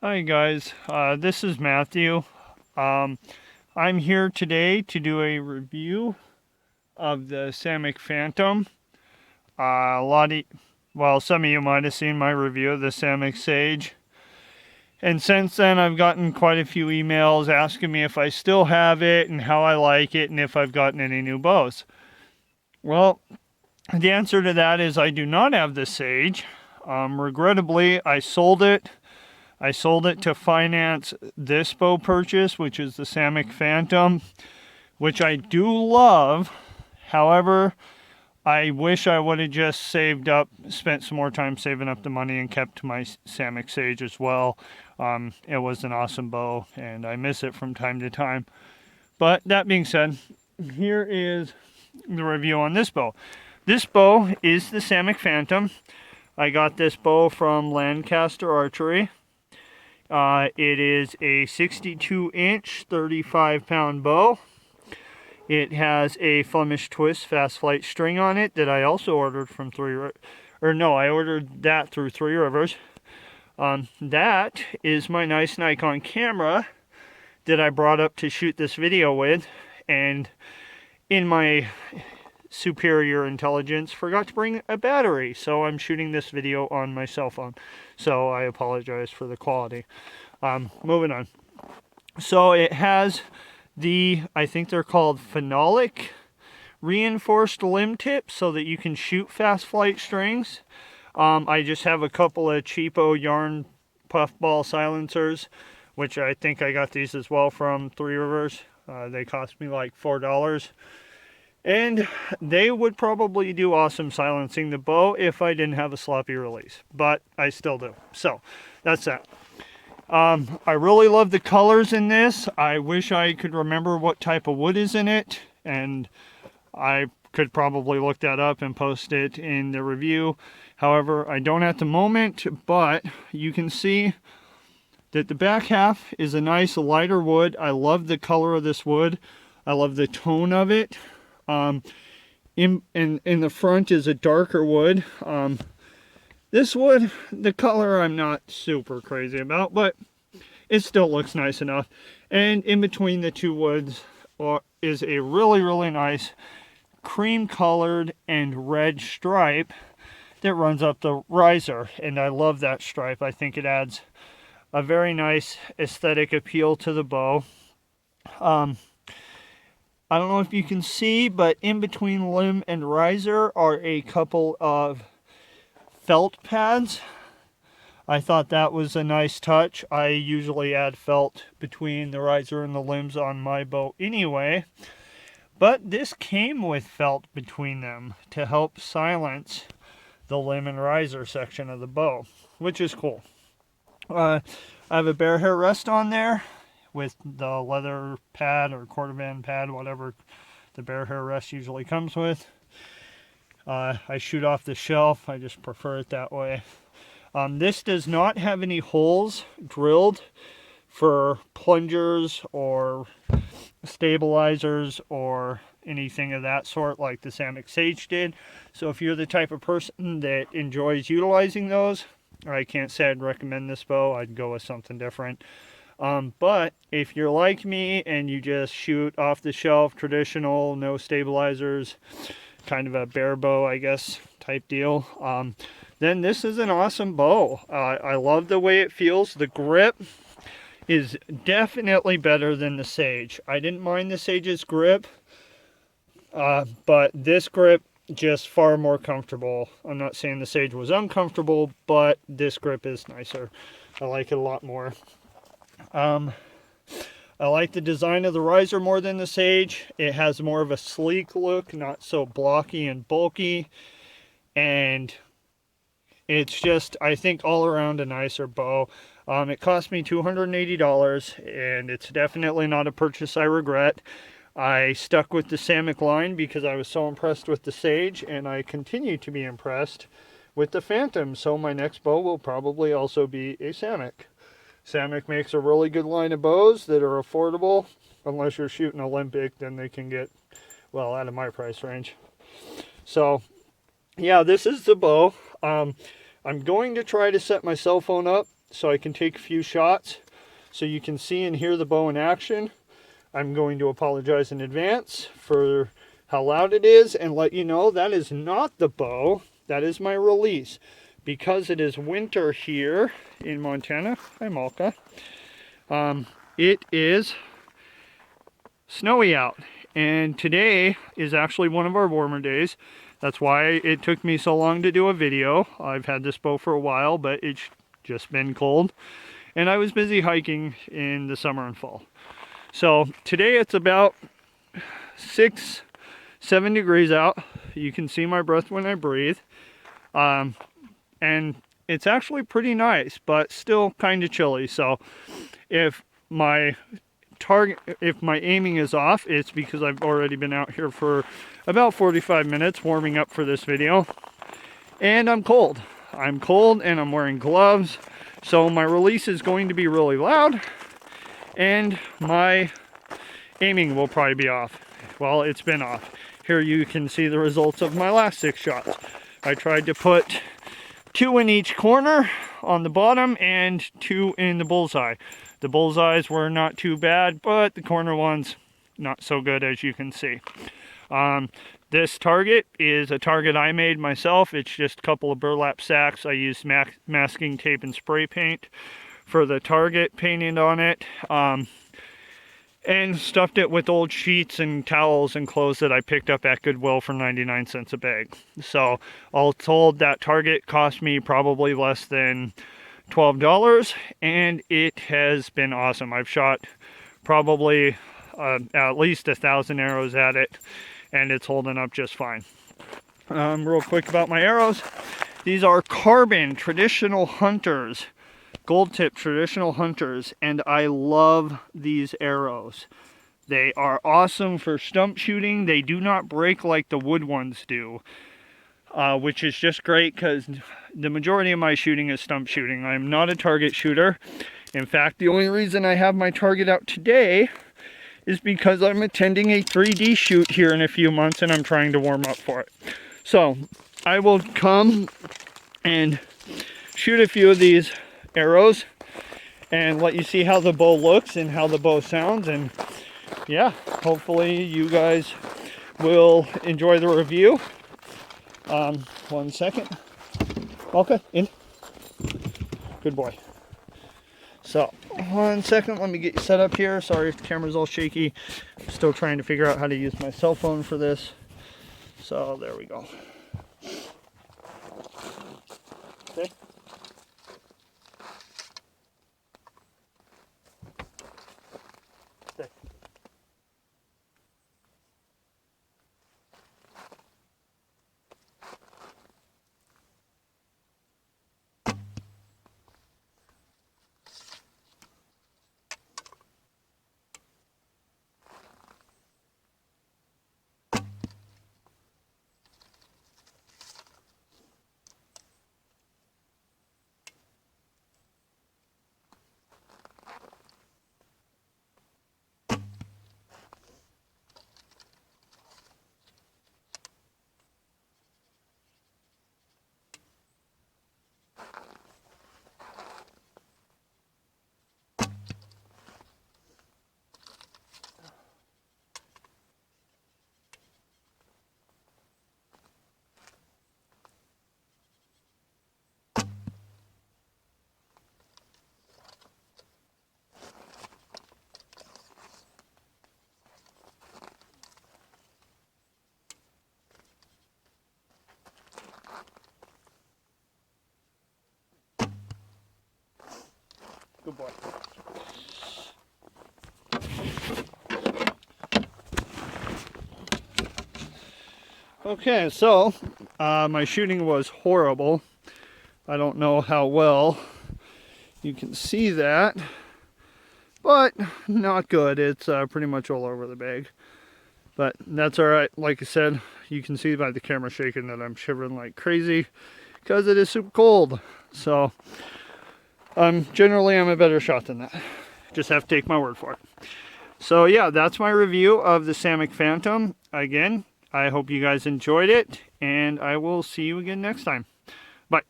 Hi guys, this is Matthew. Um, I'm here today to do a review of the Samick Phantom. A lot of, well, some of you might have seen my review of the Samick Sage. And since then, I've gotten quite a few emails asking me if I still have it and how I like it and if I've gotten any new bows. Well, the answer to that is I do not have the Sage. Regrettably, I sold it. I sold it to finance this bow purchase, which is the Samick Phantom, which I do love. However, I wish I would have just spent some more time saving up the money and kept my Samick Sage as well. It was an awesome bow, and I miss it from time to time. But that being said, here is the review on this bow. This bow is the Samick Phantom. I got this bow from Lancaster Archery. It is a 62-inch, 35-pound bow. It has a Flemish Twist fast flight string on it that I also ordered from I ordered that through Three Rivers. That is my nice Nikon camera that I brought up to shoot this video with, and in my superior intelligence forgot to bring a battery, so I'm shooting this video on my cell phone, so I apologize for the quality. Moving on. So it has I think they're called phenolic reinforced limb tips so that you can shoot fast flight strings. I just have a couple of cheapo yarn puffball silencers, which I think I got these as well from Three Rivers. They cost me like $4. And they would probably do awesome silencing the bow if I didn't have a sloppy release. But I still do. So, that's that. I really love the colors in this. I wish I could remember what type of wood is in it. And I could probably look that up and post it in the review. However, I don't at the moment. But you can see that the back half is a nice lighter wood. I love the color of this wood. I love the tone of it. In the front is a darker wood. This wood, the color I'm not super crazy about, but it still looks nice enough. And in between the two woods is a really nice cream colored and red stripe that runs up the riser. And I love that stripe. I think it adds a very nice aesthetic appeal to the bow. I don't know if you can see, but in between limb and riser are a couple of felt pads. I thought that was a nice touch. I usually add felt between the riser and the limbs on my bow anyway. But this came with felt between them to help silence the limb and riser section of the bow, which is cool. I have a bear hair rest on there with the leather pad or cordovan pad, whatever the bear hair rest usually comes with. I shoot off the shelf. I just prefer it that way. This does not have any holes drilled for plungers or stabilizers or anything of that sort like the Samick Sage did. So if you're the type of person that enjoys utilizing those, I can't say I'd recommend this bow. I'd go with something different. But if you're like me and you just shoot off the shelf, traditional, no stabilizers, kind of a bare bow, I guess, type deal, then this is an awesome bow. I love the way it feels. The grip is definitely better than the Sage. I didn't mind the Sage's grip, but this grip just far more comfortable. I'm not saying the Sage was uncomfortable, but this grip is nicer. I like it a lot more. I like the design of the riser more than the Sage. It has more of a sleek look, not so blocky and bulky. And it's just, I think, all around a nicer bow. It cost me $280, and it's definitely not a purchase I regret. I stuck with the Samick line because I was so impressed with the Sage, and I continue to be impressed with the Phantom. So my next bow will probably also be a Samick. Samick makes a really good line of bows that are affordable. Unless you're shooting Olympic, then they can get, well, out of my price range. So, yeah, this is the bow. I'm going to try to set my cell phone up so I can take a few shots so you can see and hear the bow in action. I'm going to apologize in advance for how loud it is and let you know that is not the bow, that is my release. Because it is winter here in Montana, hi Malka, it is snowy out. And today is actually one of our warmer days. That's why it took me so long to do a video. I've had this bow for a while, but it's just been cold. And I was busy hiking in the summer and fall. So today it's about 6-7 degrees out. You can see my breath when I breathe. And it's actually pretty nice, but still kind of chilly. So if my aiming is off, it's because I've already been out here for about 45 minutes warming up for this video. And I'm cold. I'm cold and I'm wearing gloves. So my release is going to be really loud and my aiming will probably be off. Well, it's been off. Here you can see the results of my last 6 shots. I tried to put 2 in each corner on the bottom and 2 in the bullseye. The bullseyes were not too bad, but the corner ones not so good, as you can see. This target is a target I made myself. It's just a couple of burlap sacks. I used masking tape and spray paint for the target painted on it. And stuffed it with old sheets and towels and clothes that I picked up at Goodwill for 99 cents a bag. So all told, that target cost me probably less than $12, and it has been awesome. I've shot probably at least 1,000 arrows at it, and it's holding up just fine. Real quick about my arrows. These are carbon traditional hunters. Gold tip traditional hunters, and I love these arrows. They are awesome for stump shooting. They do not break like the wood ones do, which is just great because the majority of my shooting is stump shooting. I'm not a target shooter. In fact, the only reason I have my target out today is because I'm attending a 3D shoot here in a few months and I'm trying to warm up for it. So I will come and shoot a few of these arrows and let you see how the bow looks and how the bow sounds, and yeah, hopefully you guys will enjoy the review. 1 second. Okay, in. Good boy. So 1 second, let me get you set up here. Sorry if the camera's all shaky. I'm still trying to figure out how to use my cell phone for this. So there we go. Okay. Good boy. Okay, so my shooting was horrible. I don't know how well you can see that, but not good. It's pretty much all over the bag. But that's all right. Like I said, you can see by the camera shaking that I'm shivering like crazy because it is super cold. So generally I'm a better shot than that. Just have to take my word for it. So yeah, that's my review of the Samick Phantom. Again, I hope you guys enjoyed it, and I will see you again next time. Bye.